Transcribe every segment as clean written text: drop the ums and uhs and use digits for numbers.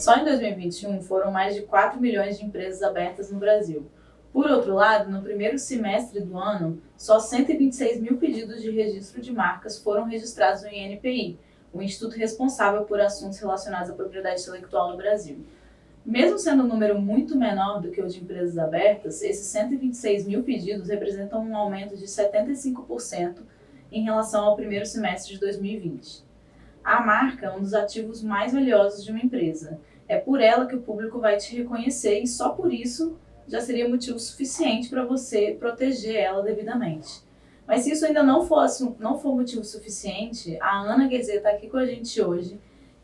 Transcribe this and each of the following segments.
Só em 2021 foram mais de 4 milhões de empresas abertas no Brasil. Por outro lado, no primeiro semestre do ano, só 126 mil pedidos de registro de marcas foram registrados no INPI, o instituto responsável por assuntos relacionados à propriedade intelectual no Brasil. Mesmo sendo um número muito menor do que o de empresas abertas, esses 126 mil pedidos representam um aumento de 75% em relação ao primeiro semestre de 2020. A marca é um dos ativos mais valiosos de uma empresa. É por ela que o público vai te reconhecer e só por isso já seria motivo suficiente para você proteger ela devidamente. Mas se isso ainda não for motivo suficiente, a Ana Guezê está aqui com a gente hoje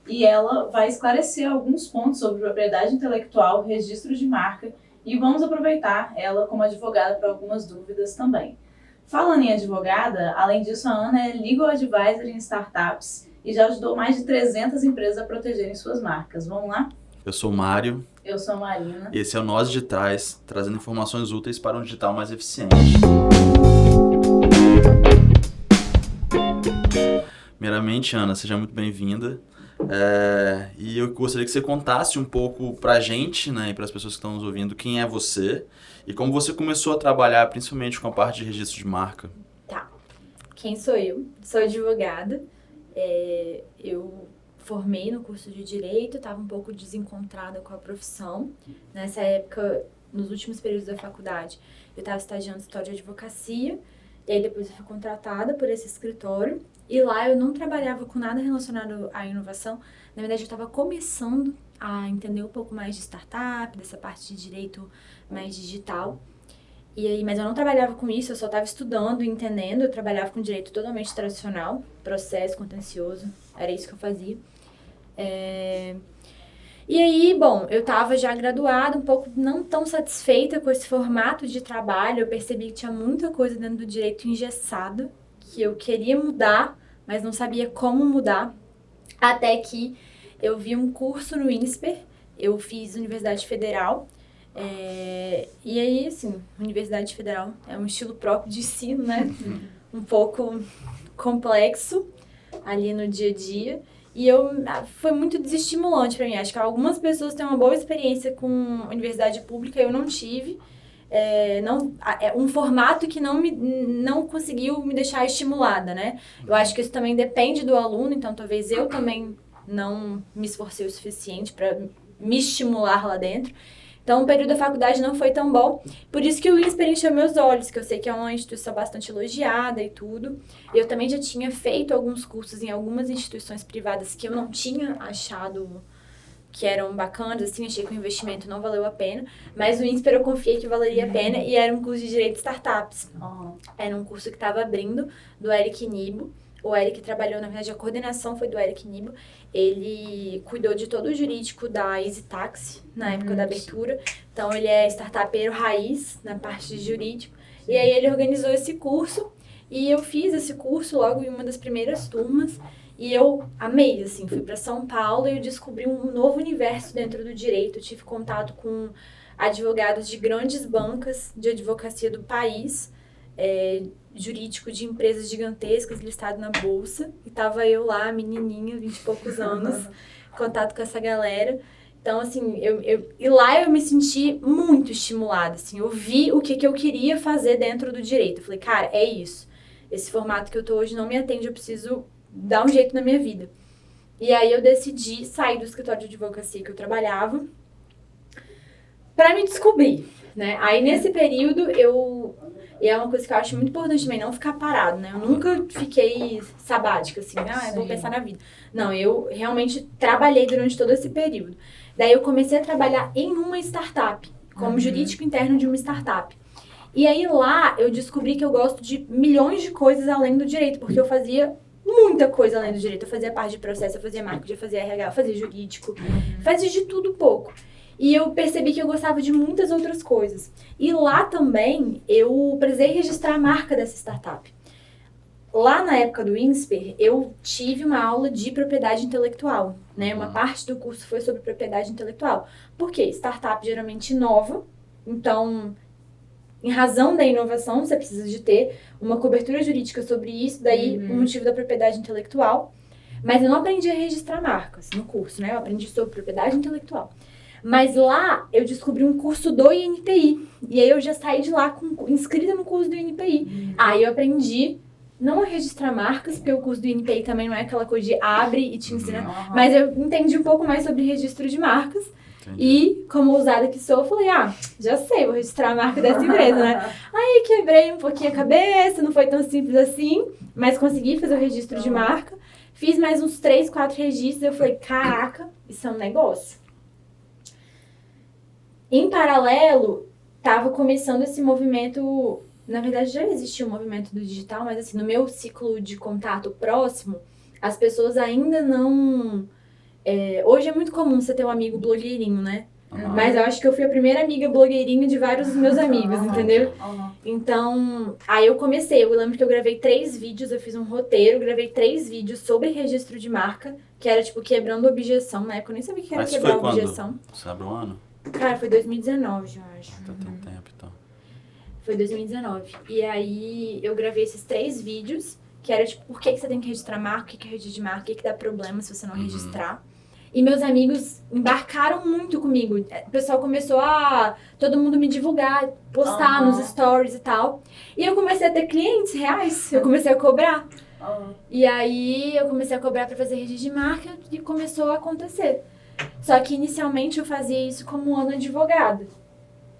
e ela vai esclarecer alguns pontos sobre propriedade intelectual, registro de marca e vamos aproveitar ela como advogada para algumas dúvidas também. Falando em advogada, além disso, a Ana é Legal Advisor em startups e já ajudou mais de 300 empresas a protegerem suas marcas. Vamos lá? Eu sou o Mário. Eu sou a Marina. Esse é o Nós Digitais, trazendo informações úteis para um digital mais eficiente. Primeiramente, Ana, seja muito bem-vinda. E eu gostaria que você contasse um pouco pra gente, né, e para as pessoas que estão nos ouvindo, quem é você e como você começou a trabalhar principalmente com a parte de registro de marca. Tá. Quem sou eu? Sou advogada. Eu formei no curso de Direito, estava um pouco desencontrada com a profissão. Nessa época, nos últimos períodos da faculdade, eu estava estagiando escritório de advocacia, e aí depois eu fui contratada por esse escritório, e lá eu não trabalhava com nada relacionado à inovação. Na verdade, eu estava começando a entender um pouco mais de startup, dessa parte de direito mais digital. E aí, mas eu não trabalhava com isso, eu só estava estudando e entendendo. Eu trabalhava com direito totalmente tradicional, processo contencioso, era isso que eu fazia. E aí, bom, eu estava já graduada, um pouco não tão satisfeita com esse formato de trabalho. Eu percebi que tinha muita coisa dentro do direito engessado, que eu queria mudar, mas não sabia como mudar. Até que eu vi um curso no INSPER, eu fiz Universidade Federal. E aí, assim, Universidade Federal é um estilo próprio de ensino, né? Um pouco complexo ali no dia a dia. E foi muito desestimulante para mim. Acho que algumas pessoas têm uma boa experiência com universidade pública, eu não tive. Um formato que não conseguiu me deixar estimulada, né? Eu acho que isso também depende do aluno, então talvez eu também não me esforcei o suficiente para me estimular lá dentro. Então, o período da faculdade não foi tão bom. Por isso que o INSPER encheu meus olhos, que eu sei que é uma instituição bastante elogiada e tudo. Eu também já tinha feito alguns cursos em algumas instituições privadas que eu não tinha achado que eram bacanas, assim, achei que o investimento não valeu a pena. Mas o INSPER eu confiei que valeria a pena e era um curso de Direito de Startups. Era um curso que estava abrindo, do Eric Nibo. O Eric trabalhou, na verdade, a coordenação foi do Eric Nibo. Ele cuidou de todo o jurídico da Easy Taxi, na época da abertura. Então, ele é startupeiro raiz na parte de jurídico. E aí, ele organizou esse curso. E eu fiz esse curso logo em uma das primeiras turmas. E eu amei, assim. Fui para São Paulo e eu descobri um novo universo dentro do direito. Eu tive contato com advogados de grandes bancas de advocacia do país, jurídico de empresas gigantescas listado na bolsa, e tava eu lá, menininha, 20 e poucos anos, em contato com essa galera. Então, assim, e lá eu me senti muito estimulada, assim, eu vi o que eu queria fazer dentro do direito. Eu falei, cara, é isso. Esse formato que eu tô hoje não me atende, eu preciso dar um jeito na minha vida. E aí eu decidi sair do escritório de advocacia que eu trabalhava para me descobrir, né? Aí, nesse período, e é uma coisa que eu acho muito importante também, não ficar parado, né? Eu nunca fiquei sabática, assim, eu vou pensar na vida. Não, eu realmente trabalhei durante todo esse período. Daí eu comecei a trabalhar em uma startup, como jurídico interno de uma startup. E aí lá eu descobri que eu gosto de milhões de coisas além do direito, porque eu fazia muita coisa além do direito. Eu fazia parte de processo, eu fazia marketing, eu fazia RH, eu fazia jurídico, fazia de tudo um pouco. E eu percebi que eu gostava de muitas outras coisas. E lá também, eu precisei registrar a marca dessa startup. Lá na época do INSPER, eu tive uma aula de propriedade intelectual, né? Uma parte do curso foi sobre propriedade intelectual. Por quê? Startup geralmente nova, então, em razão da inovação, você precisa de ter uma cobertura jurídica sobre isso, daí o motivo da propriedade intelectual. Mas eu não aprendi a registrar marcas no curso, né? Eu aprendi sobre propriedade intelectual. Mas lá eu descobri um curso do INPI. E aí eu já saí de lá inscrita no curso do INPI. Aí eu aprendi não a registrar marcas, porque o curso do INPI também não é aquela coisa de abre e te ensina. Mas eu entendi um pouco mais sobre registro de marcas. Entendi. E, como ousada que sou, eu falei, já sei, vou registrar a marca dessa empresa, né? Aí quebrei um pouquinho a cabeça, não foi tão simples assim, mas consegui fazer o registro de marca. Fiz mais uns 3, 4 registros, eu falei, caraca, isso é um negócio. Em paralelo, tava começando esse movimento, na verdade já existia o movimento do digital, mas assim, no meu ciclo de contato próximo, as pessoas ainda não... hoje é muito comum você ter um amigo blogueirinho, né? Mas eu acho que eu fui a primeira amiga blogueirinha de vários dos meus amigos, entendeu? Então, aí eu comecei. Eu lembro que eu gravei 3 vídeos, eu fiz um roteiro, gravei 3 vídeos sobre registro de marca, que era tipo quebrando objeção. Na época eu nem sabia o que era quebrar objeção. Sabe o ano? Cara, foi 2019, eu acho. Tá tem tempo, então. Foi 2019. E aí eu gravei esses 3 vídeos, que era tipo, por que você tem que registrar marca, o que é registro de marca, o que dá problema se você não registrar. E meus amigos embarcaram muito comigo. O pessoal começou a todo mundo me divulgar, postar nos stories e tal. E eu comecei a ter clientes reais, eu comecei a cobrar. E aí eu comecei a cobrar para fazer registro de marca e começou a acontecer. Só que inicialmente eu fazia isso como ano advogada.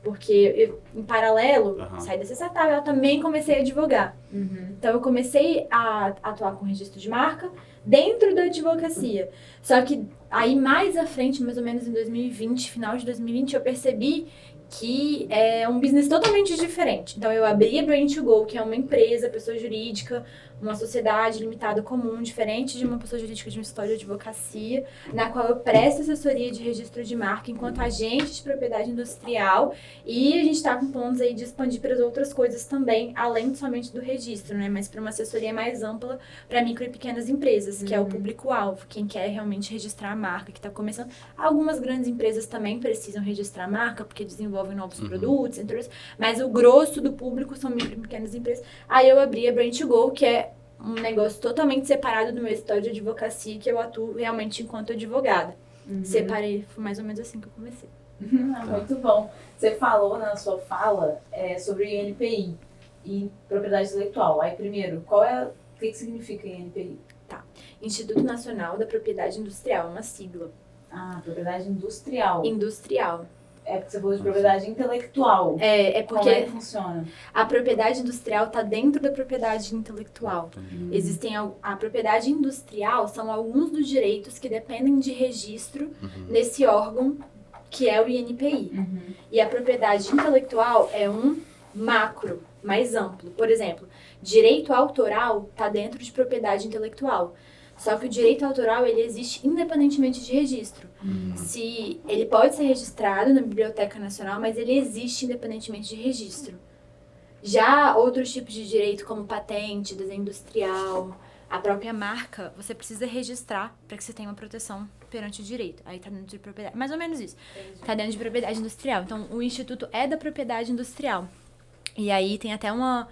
Porque eu, em paralelo, saí dessa startup, eu também comecei a advogar. Então eu comecei a atuar com registro de marca dentro da advocacia. Só que aí mais à frente, mais ou menos em 2020, final de 2020, eu percebi que é um business totalmente diferente. Então eu abri a Brain2Go, que é uma empresa, pessoa jurídica, uma sociedade limitada comum, diferente de uma pessoa jurídica de um escritório de advocacia, na qual eu presto assessoria de registro de marca enquanto agente de propriedade industrial, e a gente está com planos aí de expandir para as outras coisas também, além somente do registro, né? Mas para uma assessoria mais ampla para micro e pequenas empresas, que é o público-alvo, quem quer realmente registrar a marca, que está começando. Algumas grandes empresas também precisam registrar a marca, porque desenvolvem novos produtos, entre outros, mas o grosso do público são micro e pequenas empresas. Aí eu abri a Brain2Go, que é um negócio totalmente separado do meu escritório de advocacia, que eu atuo realmente enquanto advogada. Separei, foi mais ou menos assim que eu comecei. Muito bom. Você falou na sua fala sobre o INPI e propriedade intelectual. Aí, primeiro, o que significa INPI? Tá. Instituto Nacional da Propriedade Industrial, uma sigla. Propriedade industrial. Industrial. É porque você falou de propriedade intelectual. É porque como é que funciona? A propriedade industrial está dentro da propriedade intelectual. Existem a propriedade industrial, são alguns dos direitos que dependem de registro nesse órgão que é o INPI. E a propriedade intelectual é um macro, mais amplo. Por exemplo, direito autoral está dentro de propriedade intelectual. Só que o direito autoral, ele existe independentemente de registro. Se ele pode ser registrado na Biblioteca Nacional, mas ele existe independentemente de registro. Já outros tipos de direito, como patente, desenho industrial, a própria marca, você precisa registrar para que você tenha uma proteção perante o direito. Aí tá dentro de propriedade, mais ou menos isso. Tá dentro de propriedade industrial. Então, o Instituto é da propriedade industrial. E aí tem até uma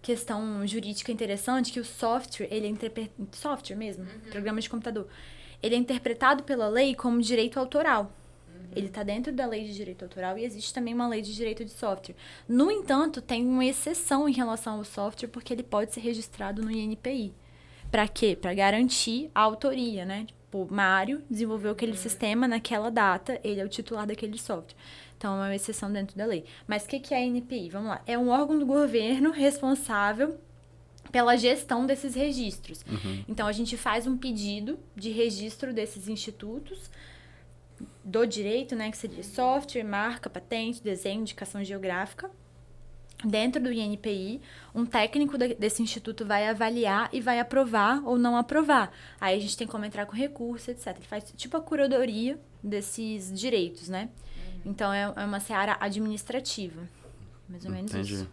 questão jurídica interessante, que o software, ele é software mesmo, programa de computador, ele é interpretado pela lei como direito autoral. Ele está dentro da lei de direito autoral e existe também uma lei de direito de software. No entanto, tem uma exceção em relação ao software, porque ele pode ser registrado no INPI. Para quê? Para garantir a autoria, né? Tipo, Mário desenvolveu aquele sistema naquela data, ele é o titular daquele software. Então, é uma exceção dentro da lei. Mas o que é a INPI? Vamos lá. É um órgão do governo responsável pela gestão desses registros. Então, a gente faz um pedido de registro desses institutos do direito, né? Que seria software, marca, patente, desenho, indicação geográfica. Dentro do INPI, um técnico desse instituto vai avaliar e vai aprovar ou não aprovar. Aí a gente tem como entrar com recurso, etc. Ele faz tipo a curadoria desses direitos, né? Então, é uma seara administrativa. Mais ou menos isso.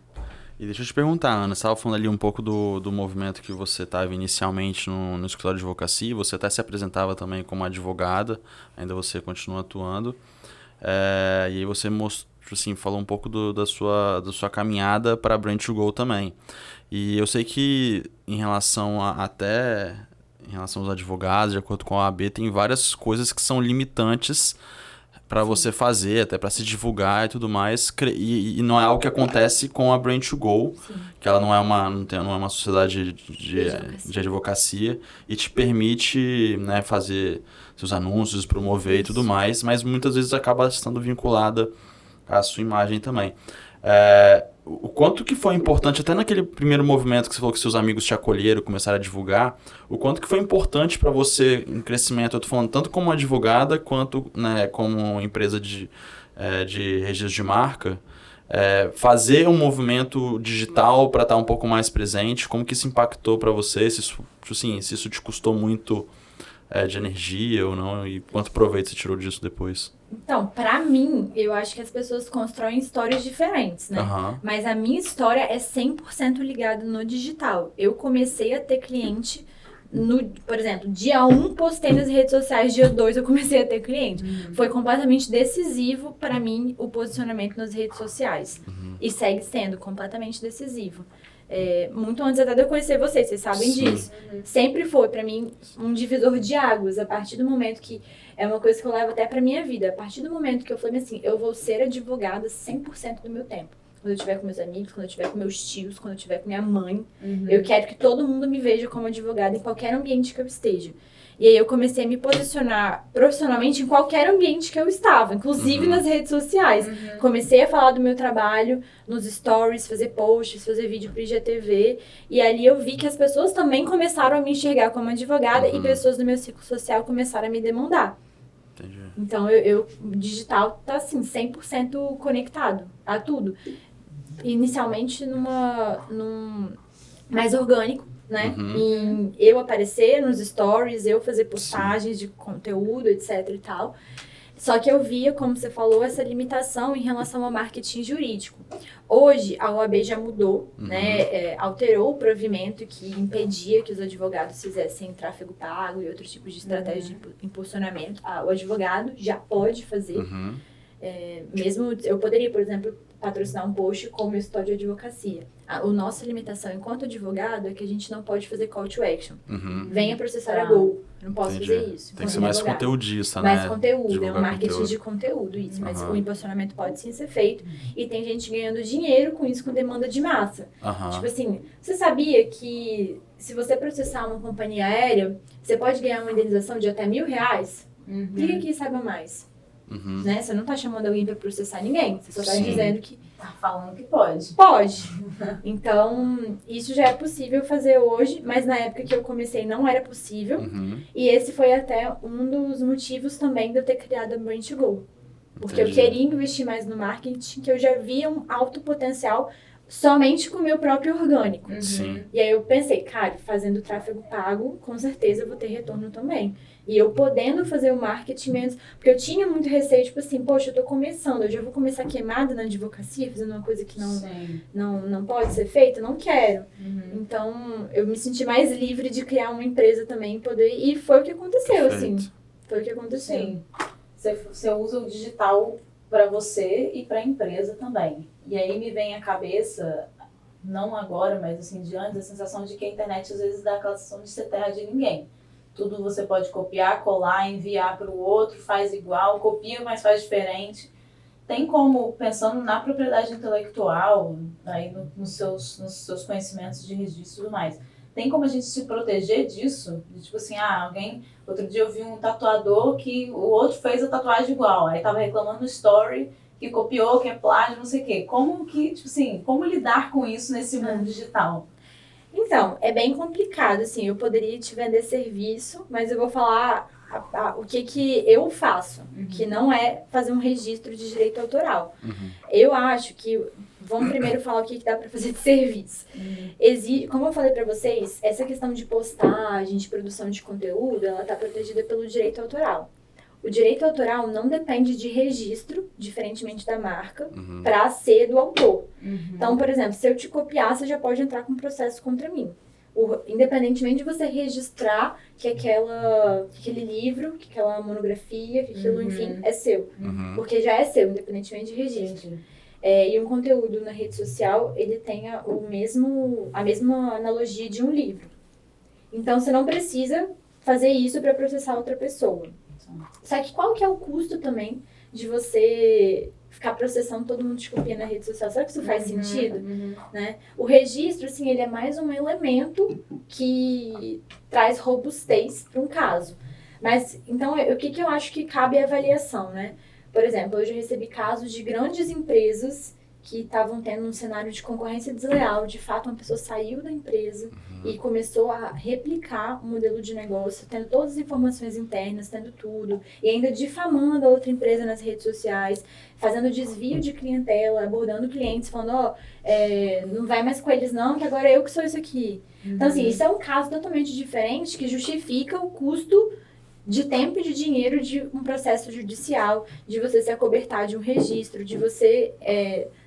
E deixa eu te perguntar, Ana, você estava falando ali um pouco do movimento que você estava inicialmente no escritório de advocacia, você até se apresentava também como advogada, ainda você continua atuando. E aí você falou um pouco da sua caminhada para a Brain2Go também. E eu sei que em relação em relação aos advogados, de acordo com a OAB, tem várias coisas que são limitantes para você fazer, até para se divulgar e tudo mais, e não é algo que acontece com a Brand 2 Go, que ela não é uma sociedade de advocacia e te permite, né, fazer seus anúncios, promover e tudo mais, mas muitas vezes acaba estando vinculada à sua imagem também. O quanto que foi importante, até naquele primeiro movimento que você falou que seus amigos te acolheram, começaram a divulgar, o quanto que foi importante para você em crescimento, eu tô falando tanto como advogada quanto, né, como empresa de registro de marca, fazer um movimento digital para estar um pouco mais presente, como que isso impactou para você, se isso te custou muito de energia ou não, e quanto proveito você tirou disso depois? Então, pra mim, eu acho que as pessoas constroem histórias diferentes, né? Mas a minha história é 100% ligada no digital. Eu comecei a ter cliente, por exemplo, dia 1 postei nas redes sociais, dia 2 eu comecei a ter cliente. Foi completamente decisivo pra mim o posicionamento nas redes sociais. E segue sendo completamente decisivo. Muito antes até de eu conhecer vocês sabem disso. Sempre foi, pra mim, um divisor de águas. A partir do momento que... É uma coisa que eu levo até pra minha vida. A partir do momento que eu falei assim, eu vou ser advogada 100% do meu tempo. Quando eu estiver com meus amigos, quando eu estiver com meus tios, quando eu estiver com minha mãe. Eu quero que todo mundo me veja como advogada em qualquer ambiente que eu esteja. E aí eu comecei a me posicionar profissionalmente em qualquer ambiente que eu estava, inclusive nas redes sociais. Comecei a falar do meu trabalho nos stories, fazer posts, fazer vídeo pro IGTV. E ali eu vi que as pessoas também começaram a me enxergar como advogada e pessoas do meu ciclo social começaram a me demandar. Entendi. Então, o digital tá, assim, 100% conectado a tudo. Inicialmente, num mais orgânico, né? Em eu aparecer nos stories, eu fazer postagens de conteúdo, etc e tal. Só que eu via, como você falou, essa limitação em relação ao marketing jurídico. Hoje, a OAB já mudou, né? Alterou o provimento que impedia que os advogados fizessem tráfego pago e outros tipos de estratégia de impulsionamento. O advogado já pode fazer. Mesmo, eu poderia, por exemplo, patrocinar um post como eu estou de advocacia. A nossa limitação enquanto advogado é que a gente não pode fazer call to action. Venha processar a Gol. Não posso fazer isso. Tem que ser mais conteudista, né? Mais conteúdo, Divulgar um marketing de conteúdo, isso. Mas o impulsionamento pode sim ser feito. E tem gente ganhando dinheiro com isso, com demanda de massa. Tipo assim, você sabia que se você processar uma companhia aérea, você pode ganhar uma indenização de até R$1.000? Liga aqui e saiba mais. Né? Você não tá chamando alguém pra processar ninguém. Você só tá dizendo que... Tá falando que pode. Pode. Então, isso já é possível fazer hoje, mas na época que eu comecei não era possível. E esse foi até um dos motivos também de eu ter criado a Brand 2 Go. Porque eu queria investir mais no marketing, que eu já via um alto potencial somente com o meu próprio orgânico. E aí eu pensei, cara, fazendo tráfego pago, com certeza eu vou ter retorno também. E eu podendo fazer o marketing menos... Porque eu tinha muito receio, tipo assim, poxa, eu tô começando, eu já vou começar queimada na advocacia, fazendo uma coisa que não pode ser feita, não quero. Então, eu me senti mais livre de criar uma empresa também, e foi o que aconteceu, assim. Foi o que aconteceu. Sim. Você usa o digital para você e para a empresa também. E aí me vem à cabeça, não agora, mas assim, de antes, a sensação de que a internet às vezes dá aquela sensação de ser terra de ninguém. Tudo você pode copiar, colar, enviar para o outro, faz igual, copia, mas faz diferente. Tem como, pensando na propriedade intelectual, aí nos seus conhecimentos de registro e tudo mais, tem como a gente se proteger disso? De, tipo assim, outro dia eu vi um tatuador que o outro fez a tatuagem igual, aí tava reclamando no story que copiou, que é plágio, não sei o quê. Como que, tipo assim, como lidar com isso nesse mundo digital? Então, é bem complicado, assim, eu poderia te vender serviço, mas eu vou falar o que eu faço, que não é fazer um registro de direito autoral. Eu acho que, vamos primeiro falar o que dá para fazer de serviço. Como eu falei para vocês, essa questão de postagem, de produção de conteúdo, ela está protegida pelo direito autoral. O direito autoral não depende de registro, diferentemente da marca, para ser do autor. Então, por exemplo, se eu te copiar, você já pode entrar com um processo contra mim. Independentemente de você registrar que aquele livro, que aquela monografia, que aquilo, enfim, é seu. Porque já é seu, independentemente de registro. E um conteúdo na rede social, ele tem a mesma analogia de um livro. Então, você não precisa fazer isso para processar outra pessoa. Só que qual que é o custo também de você ficar processando todo mundo te copia na rede social? Será que isso faz sentido? Né? O registro, assim, ele é mais um elemento que traz robustez para um caso. Mas, então, o que eu acho que cabe à avaliação, né? Por exemplo, hoje eu recebi casos de grandes empresas que estavam tendo um cenário de concorrência desleal. De fato, uma pessoa saiu da empresa e começou a replicar o modelo de negócio, tendo todas as informações internas, tendo tudo, e ainda difamando a outra empresa nas redes sociais, fazendo desvio de clientela, abordando clientes, falando, não vai mais com eles não, que agora eu que sou isso aqui. Então, assim, isso é um caso totalmente diferente que justifica o custo de tempo e de dinheiro de um processo judicial, de você se acobertar de um registro, de você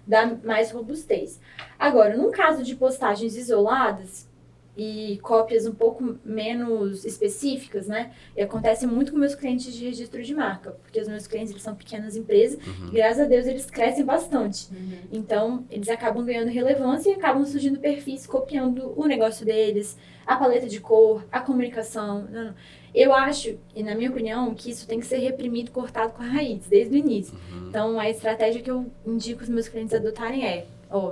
dar mais robustez. Agora, num caso de postagens isoladas e cópias um pouco menos específicas, né? E acontece muito com meus clientes de registro de marca, porque os meus clientes, eles são pequenas empresas e, graças a Deus, eles crescem bastante. Então, eles acabam ganhando relevância e acabam surgindo perfis copiando o negócio deles, a paleta de cor, a comunicação. Eu acho, e na minha opinião, que isso tem que ser reprimido, cortado com a raiz, desde o início. Então, a estratégia que eu indico os meus clientes adotarem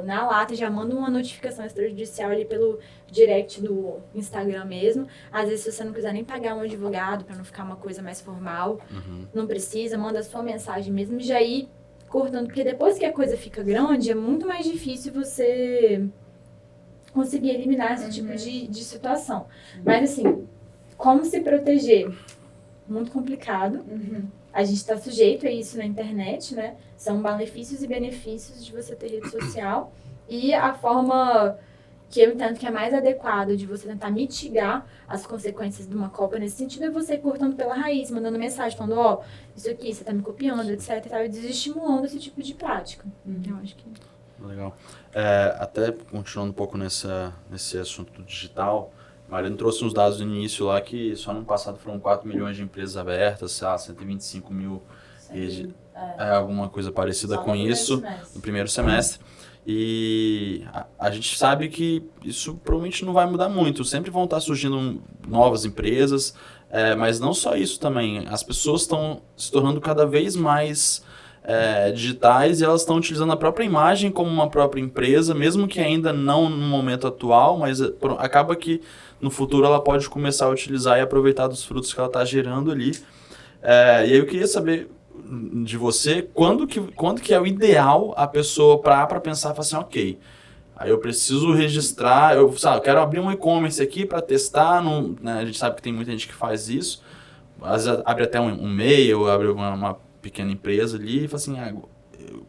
na lata, já manda uma notificação extrajudicial ali pelo direct do Instagram mesmo. Às vezes, se você não quiser nem pagar um advogado, para não ficar uma coisa mais formal, não precisa, manda a sua mensagem mesmo e já ir cortando. Porque depois que a coisa fica grande, é muito mais difícil você conseguir eliminar esse tipo de situação. Mas, assim, como se proteger? Muito complicado. A gente está sujeito a isso na internet, né? São malefícios e benefícios de você ter rede social. E a forma que eu entendo que é mais adequada de você tentar mitigar as consequências de uma cópia nesse sentido é você ir cortando pela raiz, mandando mensagem, falando, isso aqui, você está me copiando, etc. E tal, e desestimulando esse tipo de prática. Eu acho que... Legal. Até continuando um pouco nesse assunto do digital, Mariana trouxe uns dados no início lá que só no ano passado foram 4 milhões de empresas abertas, 125 mil, alguma coisa parecida com isso no primeiro semestre. E a gente sabe que isso provavelmente não vai mudar muito, sempre vão estar surgindo novas empresas, mas não só isso também, as pessoas estão se tornando cada vez mais digitais e elas estão utilizando a própria imagem como uma própria empresa, mesmo que ainda não no momento atual, mas acaba que no futuro ela pode começar a utilizar e aproveitar dos frutos que ela está gerando ali. E aí eu queria saber de você, quando que é o ideal a pessoa para pensar, falar assim, ok, aí eu preciso registrar, eu quero abrir um e-commerce aqui para testar, né, a gente sabe que tem muita gente que faz isso, às vezes abre até um e-mail, abre uma pequena empresa ali e fala assim,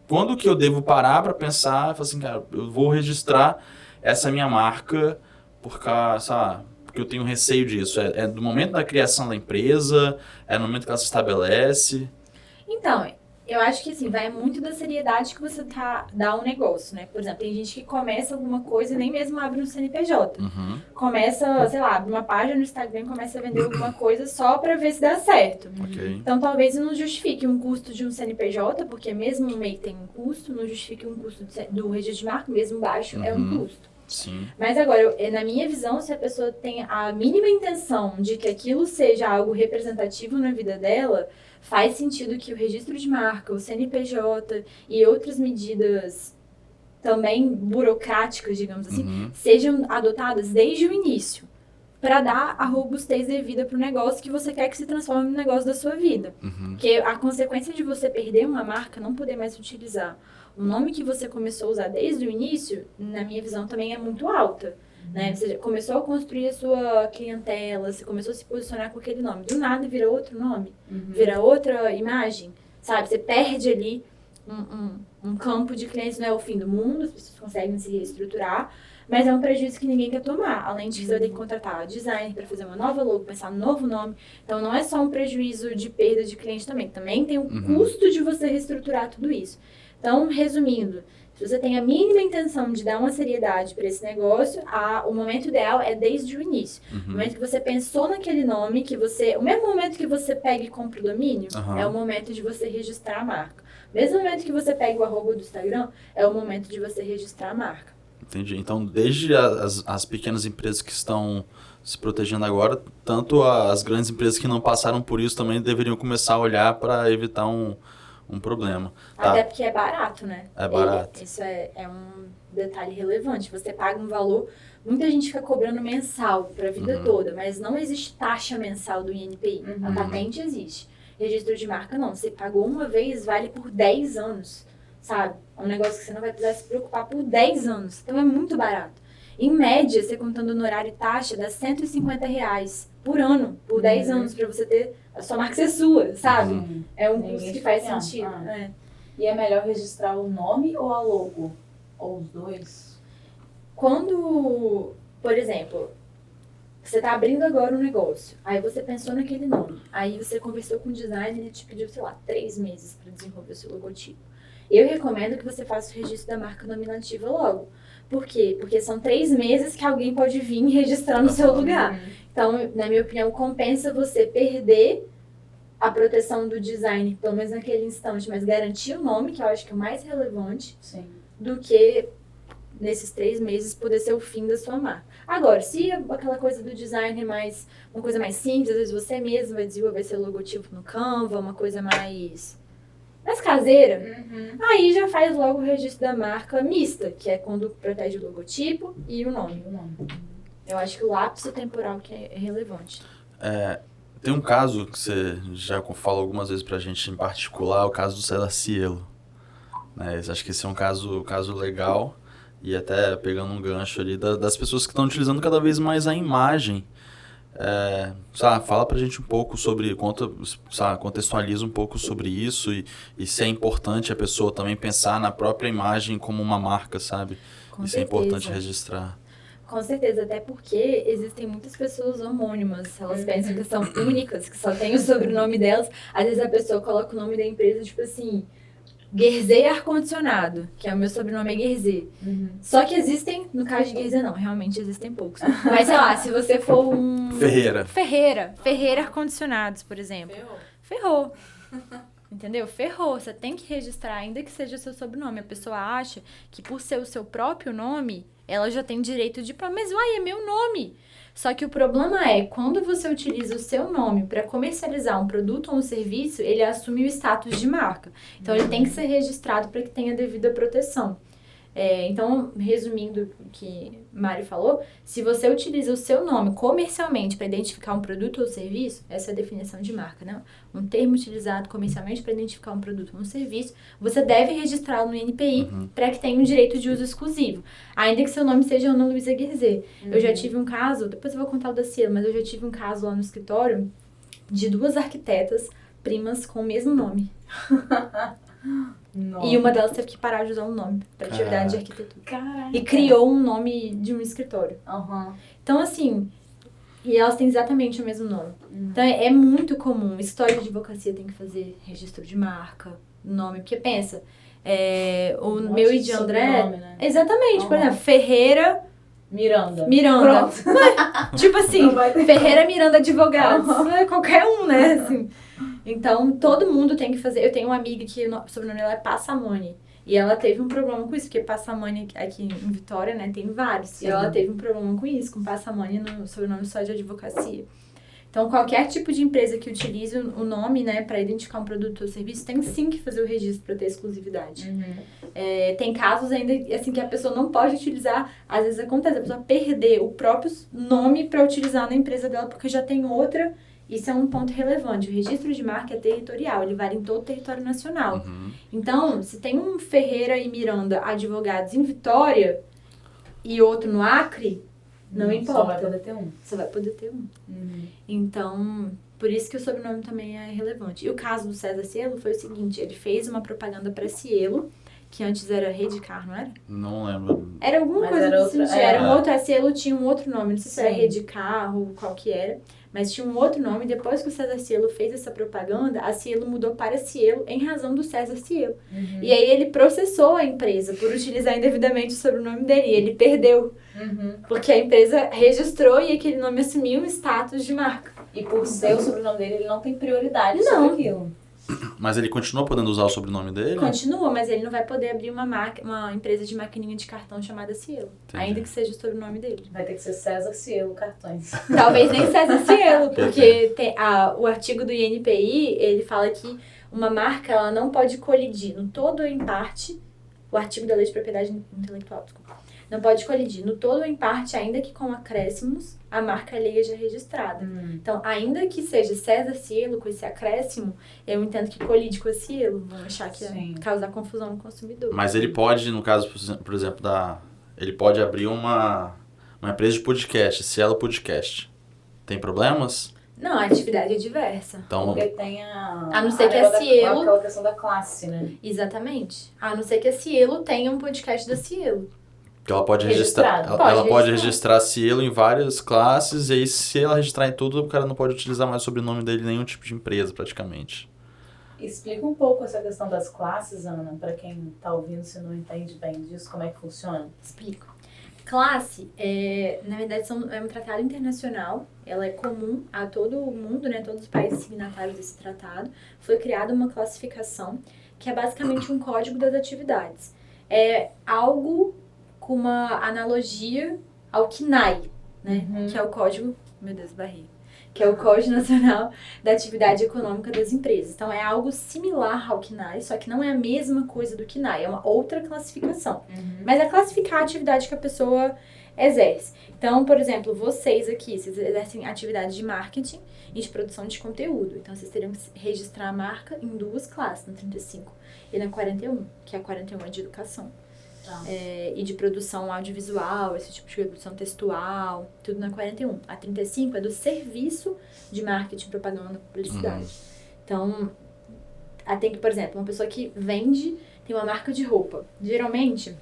quando que eu devo parar para pensar, fala assim, cara, eu vou registrar essa minha marca porque eu tenho receio disso, é do momento da criação da empresa, é no momento que ela se estabelece? Então, eu acho que assim, vai muito da seriedade que você dá ao negócio, né? Por exemplo, tem gente que começa alguma coisa e nem mesmo abre um CNPJ. Começa, sei lá, abre uma página no Instagram e começa a vender alguma coisa só pra ver se dá certo. Okay. Então, talvez não justifique um custo de um CNPJ, porque mesmo o MEI tem um custo, não justifique um custo do registro de marca, mesmo baixo, é um custo. Sim. Mas agora, na minha visão, se a pessoa tem a mínima intenção de que aquilo seja algo representativo na vida dela, faz sentido que o registro de marca, o CNPJ e outras medidas também burocráticas, digamos assim, sejam adotadas desde o início, para dar a robustez devida para o negócio que você quer que se transforme no negócio da sua vida. Porque a consequência de você perder uma marca, não poder mais utilizar o nome que você começou a usar desde o início, na minha visão, também é muito alta. Né? Você começou a construir a sua clientela, você começou a se posicionar com aquele nome. Do nada vira outro nome, vira outra imagem, sabe? Você perde ali um campo de clientes, não é o fim do mundo, as pessoas conseguem se reestruturar, mas é um prejuízo que ninguém quer tomar. Além de que você vai ter que contratar designer para fazer uma nova logo, pensar no novo nome. Então não é só um prejuízo de perda de cliente também tem o custo de você reestruturar tudo isso. Então, resumindo, se você tem a mínima intenção de dar uma seriedade para esse negócio, o momento ideal é desde o início. O momento que você pensou naquele nome, o mesmo momento que você pega e compra o domínio, é o momento de você registrar a marca. Mesmo momento que você pega o arroba do Instagram, é o momento de você registrar a marca. Entendi. Então, desde as pequenas empresas que estão se protegendo agora, tanto as grandes empresas que não passaram por isso também deveriam começar a olhar para evitar um problema. Até porque é barato, né? É barato. Isso é um detalhe relevante. Você paga um valor, muita gente fica cobrando mensal para a vida toda, mas não existe taxa mensal do INPI. A patente existe. Registro de marca não. Você pagou uma vez, vale por 10 anos, sabe? É um negócio que você não vai precisar se preocupar por 10 anos. Então é muito barato. Em média, você contando honorário e taxa, dá R$150 por ano, por 10 anos, para você ter a sua marca ser sua, sabe? É um custo que faz sentido. E é melhor registrar o nome ou a logo? Ou os dois? Quando, por exemplo, você está abrindo agora um negócio, aí você pensou naquele nome, aí você conversou com o designer e ele te pediu, sei lá, 3 meses para desenvolver o seu logotipo. Eu recomendo que você faça o registro da marca nominativa logo. Por quê? Porque são 3 meses que alguém pode vir registrar no seu lugar. Então, na minha opinião, compensa você perder a proteção do design, pelo menos naquele instante, mas garantir o nome, que eu acho que é o mais relevante, do que nesses 3 meses poder ser o fim da sua marca. Agora, se aquela coisa do design é mais uma coisa mais simples, às vezes você mesmo vai desenvolver seu logotipo no Canva, uma coisa mais caseira, aí já faz logo o registro da marca mista, que é quando protege o logotipo e o nome. Eu acho que o lapso temporal que é relevante. Tem um caso que você já falou algumas vezes pra gente em particular, o caso do César Cielo. Né? Acho que esse é um caso legal, e até pegando um gancho ali das pessoas que estão utilizando cada vez mais a imagem. Fala pra gente um pouco sobre, contextualiza um pouco sobre isso e se é importante a pessoa também pensar na própria imagem como uma marca, sabe? Isso é importante registrar. Com certeza, até porque existem muitas pessoas homônimas, elas pensam que são únicas, que só tem o sobrenome delas. Às vezes a pessoa coloca o nome da empresa, tipo assim, Guerzê Ar-Condicionado, que é o meu sobrenome é Guerzê. Só que existem, no caso de Guerzê não, realmente existem poucos. Mas sei lá, se você for um... Ferreira Ar-Condicionados, por exemplo. Ferrou. Entendeu? Ferrou. Você tem que registrar, ainda que seja seu sobrenome. A pessoa acha que por ser o seu próprio nome, ela já tem direito de... Mas, é meu nome. Só que o problema é, quando você utiliza o seu nome para comercializar um produto ou um serviço, ele assume o status de marca. Então, ele tem que ser registrado para que tenha devida proteção. Então, resumindo o que Mari falou, se você utiliza o seu nome comercialmente para identificar um produto ou serviço, essa é a definição de marca, né? Um termo utilizado comercialmente para identificar um produto ou um serviço, você deve registrá-lo no INPI para que tenha um direito de uso exclusivo, ainda que seu nome seja Ana Luísa Guerzê. Eu já tive um caso, depois eu vou contar o da Cielo, mas eu já tive um caso lá no escritório de 2 arquitetas primas com o mesmo nome. Nossa. E uma delas teve que parar de usar um nome para atividade de arquitetura. Caraca. E criou um nome de um escritório. Então, assim, e elas têm exatamente o mesmo nome. Então, é muito comum. História de advocacia tem que fazer registro de marca, nome. Porque pensa, o meu e de André... Nome, né? Exatamente. Por exemplo, Ferreira... Miranda. Tipo assim, Ferreira Miranda Advogados. Qualquer um, né? Assim. Então, todo mundo tem que fazer... Eu tenho uma amiga que o sobrenome dela é Passamani. E ela teve um problema com isso, porque Passamani aqui em Vitória, né, tem vários. Sim. E ela teve um problema com isso, com Passamani no sobrenome só de advocacia. Então, qualquer tipo de empresa que utilize o nome, né, para identificar um produto ou serviço, tem sim que fazer o registro para ter exclusividade. Tem casos ainda, assim, que a pessoa não pode utilizar, às vezes acontece, a pessoa perder o próprio nome para utilizar na empresa dela, porque já tem outra. Isso é um ponto relevante. O registro de marca é territorial, ele vale em todo o território nacional. Então, se tem um Ferreira e Miranda advogados em Vitória e outro no Acre, não importa. Só vai poder ter um. Só vai poder ter um. Então, por isso que o sobrenome também é relevante. E o caso do César Cielo foi o seguinte, ele fez uma propaganda para Cielo, que antes era Redcar, não era? Não lembro. Era alguma coisa desse sentido. Era um outro, a Cielo tinha um outro nome, não sei se era Redcar ou qual que era. Mas tinha um outro nome. Depois que o César Cielo fez essa propaganda, a Cielo mudou para Cielo em razão do César Cielo. E aí ele processou a empresa por utilizar indevidamente o sobrenome dele. E ele perdeu. Porque a empresa registrou e aquele nome assumiu um status de marca. E por ser o sobrenome dele, ele não tem prioridade sobre aquilo. Mas ele continua podendo usar o sobrenome dele? Continua, mas ele não vai poder abrir uma empresa de maquininha de cartão chamada Cielo. Entendi. Ainda que seja o sobrenome dele. Vai ter que ser César Cielo Cartões. Talvez nem César Cielo, porque o artigo do INPI, ele fala que uma marca ela não pode colidir no todo ou em parte, o artigo da Lei de Propriedade Intelectual, desculpa, não pode colidir no todo ou em parte, ainda que com acréscimos, a marca alheia já registrada. Então, ainda que seja César Cielo com esse acréscimo, eu entendo que colide com a Cielo, vão achar que Sim. ia causar confusão no consumidor. Mas ele pode, no caso, por exemplo, ele pode abrir uma empresa de podcast, Cielo Podcast. Tem problemas? Não, a atividade é diversa. Então, Porque tem a não ser que negócio a Cielo- aquela questão da classe, né? Exatamente. A não ser que a Cielo tenha um podcast da Cielo. que ela pode registrar. Registrado. Ela pode registrar. registrar Cielo em várias classes, e aí se ela registrar em tudo, o cara não pode utilizar mais o sobrenome dele em nenhum tipo de empresa, praticamente. Explica um pouco essa questão das classes, Ana, para quem tá ouvindo, se não entende bem disso, como é que funciona. Explico. Classe, na verdade, é um tratado internacional. Ela é comum a todo o mundo, né? Todos os países signatários desse tratado. Foi criada uma classificação que é basicamente um código das atividades. É algo com uma analogia ao CNAE, né? Que é o código... Meu Deus, barrei. Que é o Código Nacional da Atividade Econômica das Empresas. Então, é algo similar ao CNAE, só que não é a mesma coisa do CNAE, é uma outra classificação. Mas é classificar a atividade que a pessoa exerce. Então, por exemplo, vocês aqui, vocês exercem atividade de marketing e de produção de conteúdo. Então, vocês teriam que registrar a marca em duas classes, na 35 e na 41, que a 41 é de educação. Tá. E de produção audiovisual, esse tipo de produção textual, tudo na 41. A 35 é do serviço de marketing, propaganda, publicidade. Então, tem que, por exemplo, uma pessoa que vende, tem uma marca de roupa. Geralmente,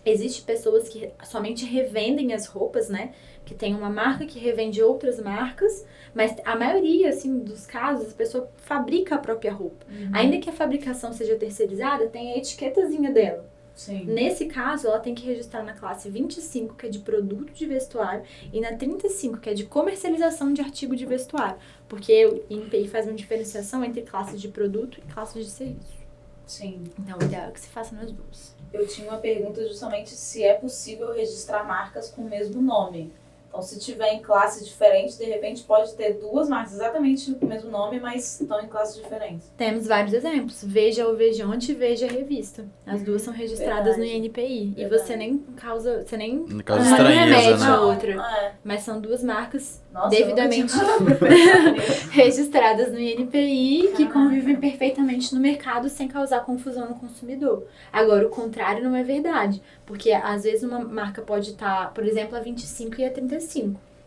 existem pessoas que somente revendem as roupas, né? Que tem uma marca que revende outras marcas, mas a maioria, assim, dos casos, a pessoa fabrica a própria roupa. Ainda que a fabricação seja terceirizada, tem a etiquetazinha dela. Sim. Nesse caso, ela tem que registrar na classe 25, que é de produto de vestuário, e na 35, que é de comercialização de artigo de vestuário. Porque o INPI faz uma diferenciação entre classes de produto e classes de serviço. Sim. Então, o ideal é que se faça nas duas. Eu tinha uma pergunta justamente se é possível registrar marcas com o mesmo nome. Então, se tiver em classes diferentes, de repente pode ter duas marcas exatamente com o mesmo nome, mas estão em classes diferentes. Temos vários exemplos. Veja o Vejonte e Veja a Revista. As duas são registradas verdade. no INPI. E Verdade. você nem causa... Você nem No caso, não remete estranheza, a né? outra. Mas são duas marcas Nossa, devidamente eu nunca tinha pensado nisso. registradas no INPI que Caraca. convivem perfeitamente no mercado sem causar confusão no consumidor. Agora, o contrário não é verdade, porque às vezes uma marca pode estar, por exemplo, a 25 e a 35.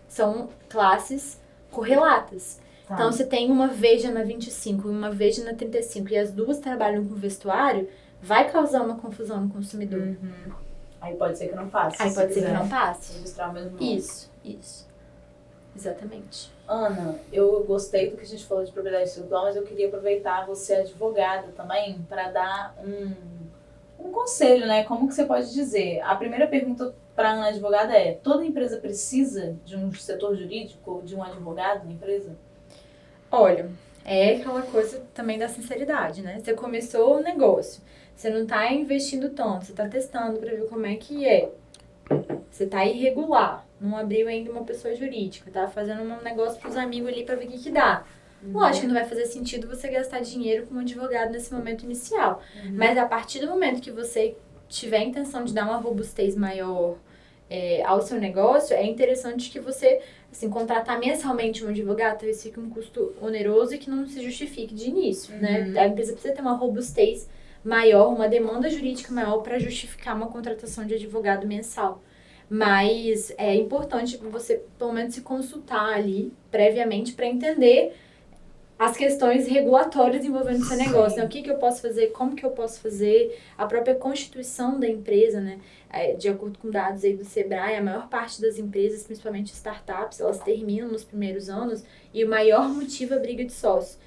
São classes correlatas. Tá. Então, se tem uma Veja na 25 e uma Veja na 35 e as duas trabalham com vestuário, vai causar uma confusão no consumidor. Aí pode ser que não passe. Aí se pode ser que quiser não passe. registrar o mesmo nome. Isso. Exatamente. Ana, eu gostei do que a gente falou de propriedade intelectual, mas eu queria aproveitar você advogada também para dar um conselho, né? Como que você pode dizer? A primeira pergunta para a Ana advogada é: toda empresa precisa de um setor jurídico, de um advogado na empresa? Olha, é aquela coisa também da sinceridade, né? Você começou o negócio, você não tá investindo tanto, você tá testando para ver como é que é. Você tá irregular, não abriu ainda uma pessoa jurídica, tá fazendo um negócio pros amigos ali pra ver o que dá. Lógico que não vai fazer sentido você gastar dinheiro com um advogado nesse momento inicial. Mas a partir do momento que você tiver a intenção de dar uma robustez maior ao seu negócio, é interessante que você, assim, contratar mensalmente um advogado, talvez fique um custo oneroso e que não se justifique de início, né? A empresa precisa ter uma robustez maior, uma demanda jurídica maior para justificar uma contratação de advogado mensal. Mas é importante você, pelo menos, se consultar ali previamente para entender as questões regulatórias envolvendo esse negócio, né? O que eu posso fazer, como que eu posso fazer, a própria constituição da empresa, né? De acordo com dados aí do Sebrae, a maior parte das empresas, principalmente startups, elas terminam nos primeiros anos e o maior motivo é a briga de sócio.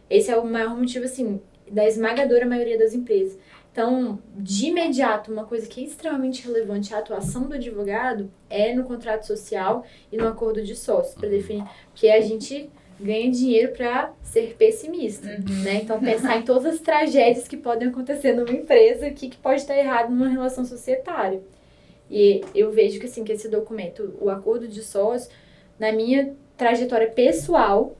Esse é o maior motivo, assim, da esmagadora maioria das empresas. Então, de imediato, uma coisa que é extremamente relevante à atuação do advogado é no contrato social e no acordo de sócios, para definir, porque a gente ganha dinheiro para ser pessimista, né? Então, pensar em todas as tragédias que podem acontecer numa empresa, o que pode estar errado numa relação societária. E eu vejo que, assim, que esse documento, o acordo de sócios, na minha trajetória pessoal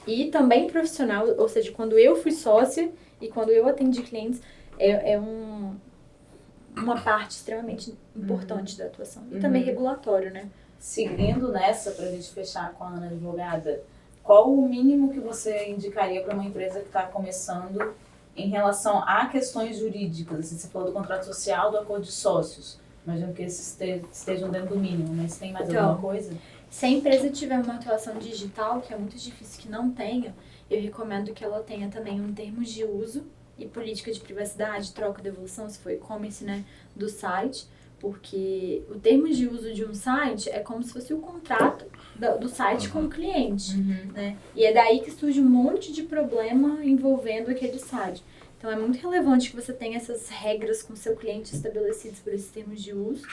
e também profissional, ou seja, quando eu fui sócia e quando eu atendi clientes, uma parte extremamente importante da atuação. E também regulatório, né? Seguindo nessa, para a gente fechar com a Ana advogada, qual o mínimo que você indicaria para uma empresa que está começando em relação a questões jurídicas? Assim, você falou do contrato social, do acordo de sócios. Imagino que esses estejam dentro do mínimo, mas tem mais alguma coisa? Se a empresa tiver uma atuação digital, que é muito difícil que não tenha, eu recomendo que ela tenha também um termo de uso e política de privacidade, troca, devolução, se for e-commerce, né, do site, porque o termo de uso de um site é como se fosse o contrato do site com o cliente, né? E é daí que surge um monte de problema envolvendo aquele site. Então, é muito relevante que você tenha essas regras com o seu cliente estabelecidas por esses termos de uso.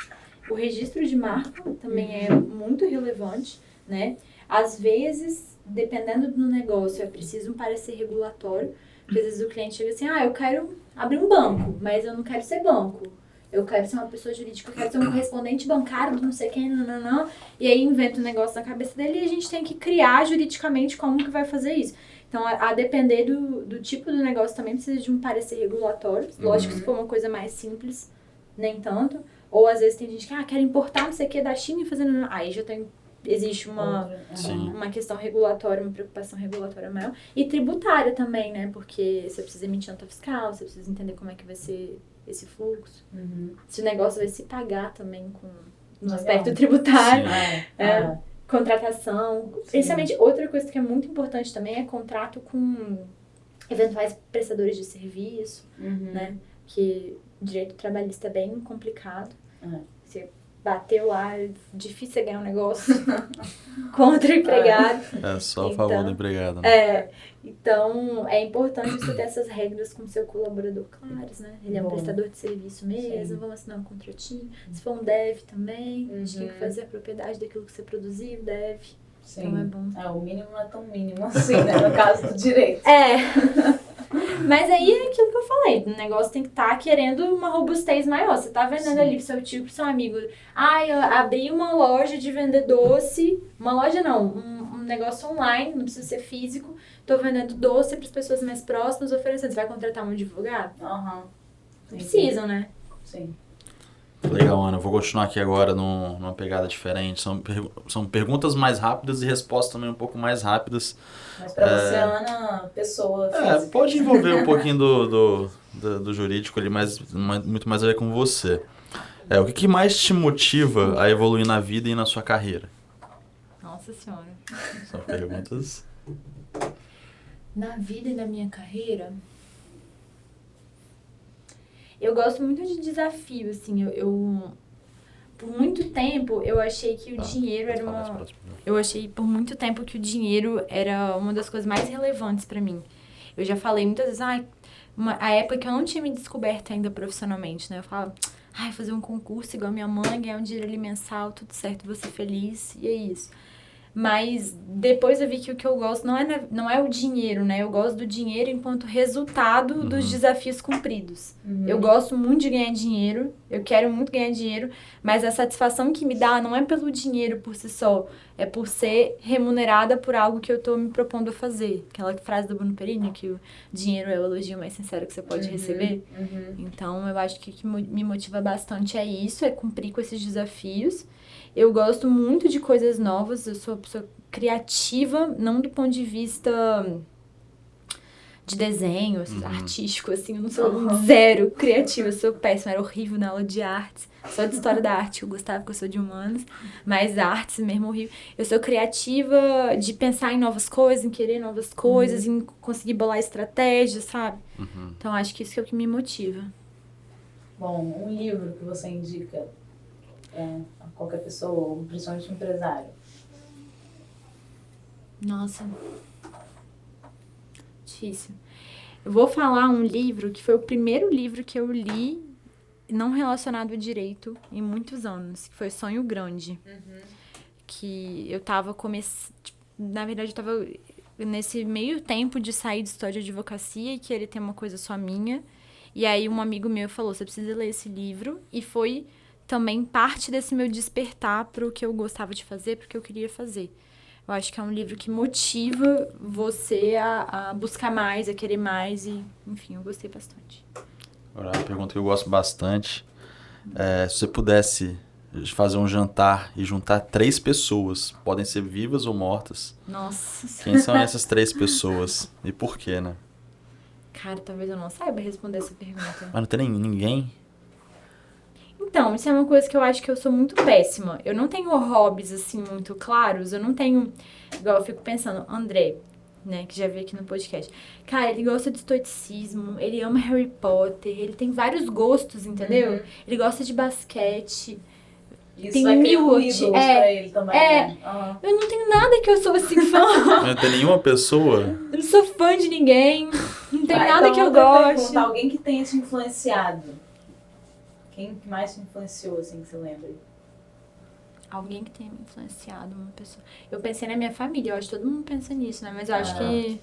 O registro de marca também é muito relevante, né? Às vezes, dependendo do negócio, é preciso um parecer regulatório, porque às vezes o cliente chega assim, eu quero abrir um banco, mas eu não quero ser banco. Eu quero ser uma pessoa jurídica, eu quero ser um correspondente bancário do não sei quem, não. E aí inventa um negócio na cabeça dele e a gente tem que criar juridicamente como que vai fazer isso. Então, a depender do tipo do negócio também precisa de um parecer regulatório. Lógico que se for uma coisa mais simples, nem tanto. Ou às vezes tem gente que quer importar não sei o que da China e fazendo... Aí já existe uma questão regulatória, uma preocupação regulatória maior. E tributária também, né? Porque você precisa emitir nota fiscal, você precisa entender como é que vai ser esse fluxo. Se o negócio vai se pagar também no aspecto tributário. Contratação. Principalmente, outra coisa que é muito importante também é contrato com eventuais prestadores de serviço, né? Que direito trabalhista é bem complicado. Você bateu lá, é difícil você ganhar um negócio contra o empregado. É só a favor do empregado, né? Então, é importante você ter essas regras com o seu colaborador claras, né? Ele é um prestador de serviço mesmo, vamos assinar um contratinho. Se for um dev também, a gente tem que fazer a propriedade daquilo que você produziu, dev. Sim. Então é bom. O mínimo não é tão mínimo assim, né? No caso do direito. Mas aí é aquilo que eu falei, o negócio tem que estar querendo uma robustez maior. Você tá vendendo ali pro seu tio, pro seu amigo. Eu abri uma loja de vender doce. Uma loja não, um negócio online, não precisa ser físico. Tô vendendo doce para as pessoas mais próximas, oferecendo. Você vai contratar um advogado? Não precisam, né? Sim. Legal, Ana. Eu vou continuar aqui agora numa pegada diferente. São perguntas mais rápidas e respostas também um pouco mais rápidas. Mas pra você, Ana, pessoa física. Pode envolver um pouquinho do jurídico ali, mas muito mais a ver com você. O que mais te motiva a evoluir na vida e na sua carreira? Nossa Senhora. São perguntas... Na vida e na minha carreira... Eu gosto muito de desafio, assim, por muito tempo eu achei que o dinheiro era Eu achei por muito tempo que o dinheiro era uma das coisas mais relevantes pra mim. Eu já falei muitas vezes, a época que eu não tinha me descoberto ainda profissionalmente, né? Eu falava, fazer um concurso igual a minha mãe, ganhar um dinheiro ali mensal, tudo certo, vou ser feliz, e é isso. Mas depois eu vi que o que eu gosto não é o dinheiro, né? Eu gosto do dinheiro enquanto resultado dos desafios cumpridos. Eu gosto muito de ganhar dinheiro, eu quero muito ganhar dinheiro, mas a satisfação que me dá não é pelo dinheiro por si só, é por ser remunerada por algo que eu tô me propondo a fazer. Aquela frase do Bruno Perini, que o dinheiro é o elogio mais sincero que você pode receber. Então, eu acho que o que me motiva bastante é isso, é cumprir com esses desafios. Eu gosto muito de coisas novas, eu sou uma pessoa criativa, não do ponto de vista de desenho, artístico, assim, eu não sou zero criativa, eu sou péssima, era horrível na aula de artes, só de história da arte eu gostava, porque eu sou de humanas, mas artes mesmo horrível. Eu sou criativa de pensar em novas coisas, em querer novas coisas, em conseguir bolar estratégias, sabe? Então, acho que isso é o que me motiva. Bom, um livro que você indica a qualquer pessoa, principalmente um empresário? Nossa, difícil. Eu vou falar um livro que foi o primeiro livro que eu li não relacionado ao direito em muitos anos, que foi Sonho Grande. Que eu tava na verdade, eu tava nesse meio tempo de sair de história de advocacia e querer ter uma coisa só minha. E aí um amigo meu falou, você precisa ler esse livro. E foi também parte desse meu despertar pro que eu gostava de fazer, pro que eu queria fazer. Eu acho que é um livro que motiva você a buscar mais, a querer mais e, enfim, eu gostei bastante. Agora, uma pergunta que eu gosto bastante se você pudesse fazer um jantar e juntar 3 pessoas, podem ser vivas ou mortas, Nossa. quem são essas 3 pessoas e por quê, né? Cara, talvez eu não saiba responder essa pergunta. Mas não tem ninguém? Então, isso é uma coisa que eu acho que eu sou muito péssima. Eu não tenho hobbies, assim, muito claros. Eu não tenho... Igual eu fico pensando, André, né, que já veio aqui no podcast. Cara, ele gosta de estoicismo, ele ama Harry Potter, ele tem vários gostos, entendeu? Ele gosta de basquete. Isso Tem vai criar mil ídolos pra ele também, né? Eu não tenho nada que eu sou, assim, fã. Não tem nenhuma pessoa? Eu não sou fã de ninguém. Não tem nada então que eu outra goste. pergunta, alguém que tenha te influenciado. Quem que mais te influenciou, assim, que você lembra? Alguém que tenha me influenciado, uma pessoa. Eu pensei na minha família, eu acho que todo mundo pensa nisso, né? Mas eu acho que,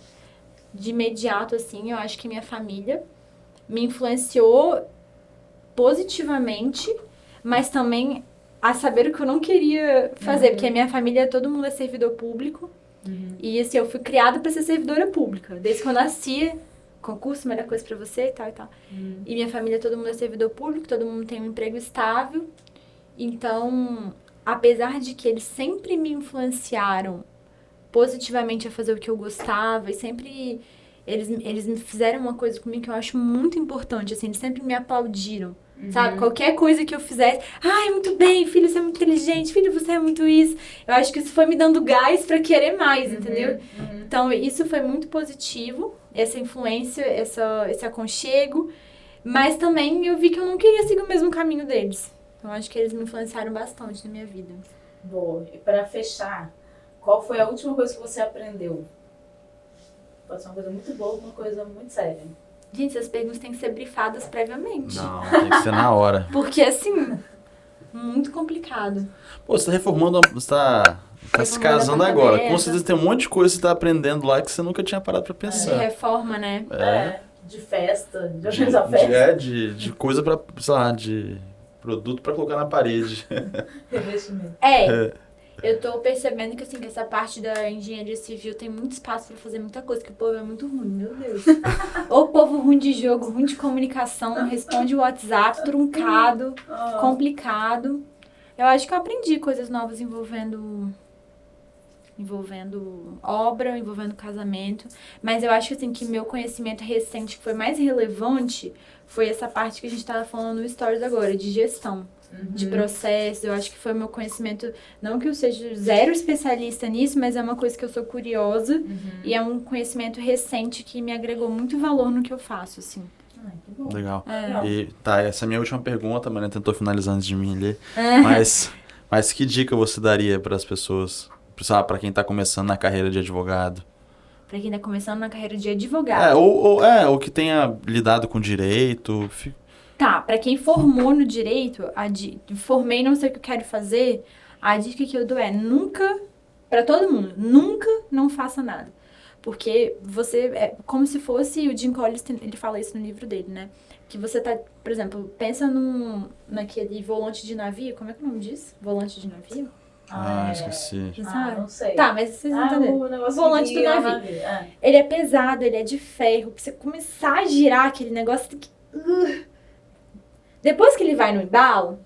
de imediato, assim, eu acho que minha família me influenciou positivamente, mas também a saber o que eu não queria fazer. Porque a minha família, todo mundo é servidor público. E, assim, eu fui criada pra ser servidora pública. Desde que eu nasci, concurso, melhor coisa pra você e tal e tal. E minha família, todo mundo é servidor público, todo mundo tem um emprego estável. Então, apesar de que eles sempre me influenciaram positivamente a fazer o que eu gostava e sempre eles me fizeram uma coisa comigo que eu acho muito importante, assim, eles sempre me aplaudiram, sabe? Qualquer coisa que eu fizesse, ai, muito bem, filho, você é muito inteligente, filho, você é muito isso. Eu acho que isso foi me dando gás pra querer mais, entendeu? Então, isso foi muito positivo, essa influência, esse aconchego, mas também eu vi que eu não queria seguir o mesmo caminho deles. Então, acho que eles me influenciaram bastante na minha vida. Boa. E pra fechar, qual foi a última coisa que você aprendeu? Pode ser uma coisa muito boa ou uma coisa muito séria. Gente, essas perguntas têm que ser brifadas previamente. Não, tem que ser na hora. Porque, assim, muito complicado. Pô, você tá reformando, você tá se casando agora. Com certeza tem um monte de coisa que você tá aprendendo lá que você nunca tinha parado pra De pensar. reforma, né? De festa, de organizar festa. De coisa pra, sei lá, de produto pra colocar na parede. Revestimento. Eu tô percebendo que, assim, que essa parte da engenharia civil tem muito espaço pra fazer muita coisa, que o povo é muito ruim, meu Deus. Ou povo ruim de jogo, ruim de comunicação, não responde o WhatsApp, truncado, complicado. Eu acho que eu aprendi coisas novas envolvendo obra, envolvendo casamento. Mas eu acho, assim, que meu conhecimento recente, que foi mais relevante, foi essa parte que a gente tava falando no Stories agora, de gestão. De processo, eu acho que foi meu conhecimento, não que eu seja zero especialista nisso, mas é uma coisa que eu sou curiosa e é um conhecimento recente que me agregou muito valor no que eu faço, assim. Ai, que bom. Legal. Legal. E tá, essa é a minha última pergunta, mas tentou finalizar antes de mim ler. Mas que dica você daria para as pessoas, para quem tá começando na carreira de advogado? Pra quem tá começando na carreira de advogado. Ou que tenha lidado com direito. Tá, pra quem formou no direito, formei, não sei o que eu quero fazer, a dica que eu dou é nunca, pra todo mundo, nunca não faça nada. Porque você, é como se fosse, o Jim Collins, ele fala isso no livro dele, né? Que você tá, por exemplo, pensa naquele volante de navio, como é que é o nome disso? Volante de navio? Esqueci. Sabe? Não sei. Tá, mas vocês entenderam. O Volante do navio. Ele é pesado, ele é de ferro, pra você começar a girar aquele negócio, tem que... Depois que ele vai no embalo,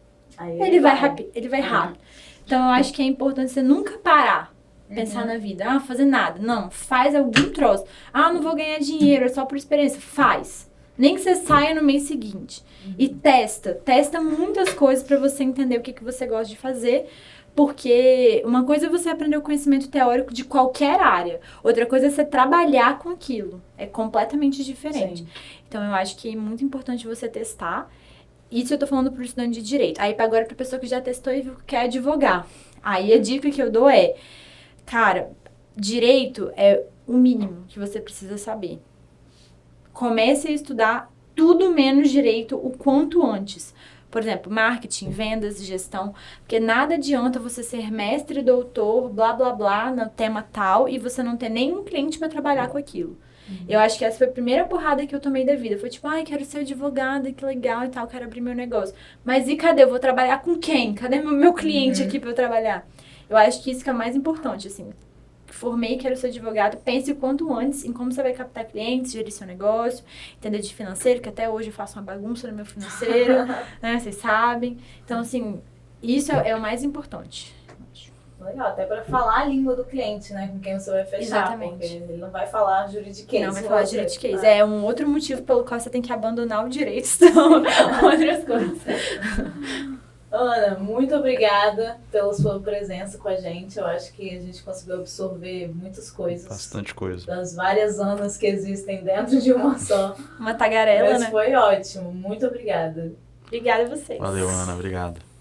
ele vai rápido. Então, eu acho que é importante você nunca parar, pensar na vida. Fazer nada. Não, faz algum troço. Não vou ganhar dinheiro, é só por experiência. Faz. Nem que você saia no mês seguinte. E testa muitas coisas pra você entender o que você gosta de fazer. Porque uma coisa é você aprender o conhecimento teórico de qualquer área. Outra coisa é você trabalhar com aquilo. É completamente diferente. Sim. Então, eu acho que é muito importante você testar. Isso eu tô falando pro estudante de direito. Aí, agora, pra pessoa que já testou e viu que quer advogar. Aí, a dica que eu dou é... Cara, direito é o mínimo que você precisa saber. Comece a estudar tudo menos direito o quanto antes. Por exemplo, marketing, vendas, gestão. Porque nada adianta você ser mestre, doutor, blá, blá, blá, no tema tal, e você não ter nenhum cliente para trabalhar com aquilo. Eu acho que essa foi a primeira porrada que eu tomei da vida. Foi tipo, ai, quero ser advogada, que legal e tal, quero abrir meu negócio. Mas e cadê? Eu vou trabalhar com quem? Cadê meu cliente aqui pra eu trabalhar? Eu acho que isso que é o mais importante, assim. Formei, quero ser advogado, pense o quanto antes em como você vai captar clientes, gerir seu negócio, entender de financeiro, que até hoje eu faço uma bagunça no meu financeiro, né? Vocês sabem. Então, assim, isso é o mais importante. Legal, até para falar a língua do cliente, né? Com quem você vai fechar. Exatamente. Porque ele não vai falar juridiquês. Não vai falar juridiquês. É um outro motivo pelo qual você tem que abandonar o direito, são outras coisas. Ana, muito obrigada pela sua presença com a gente. Eu acho que a gente conseguiu absorver muitas coisas. Bastante coisa. Das várias Anas que existem dentro de uma só. Uma tagarela, Mas né? foi ótimo. Muito obrigada. Obrigada a vocês. Valeu, Ana. Obrigado.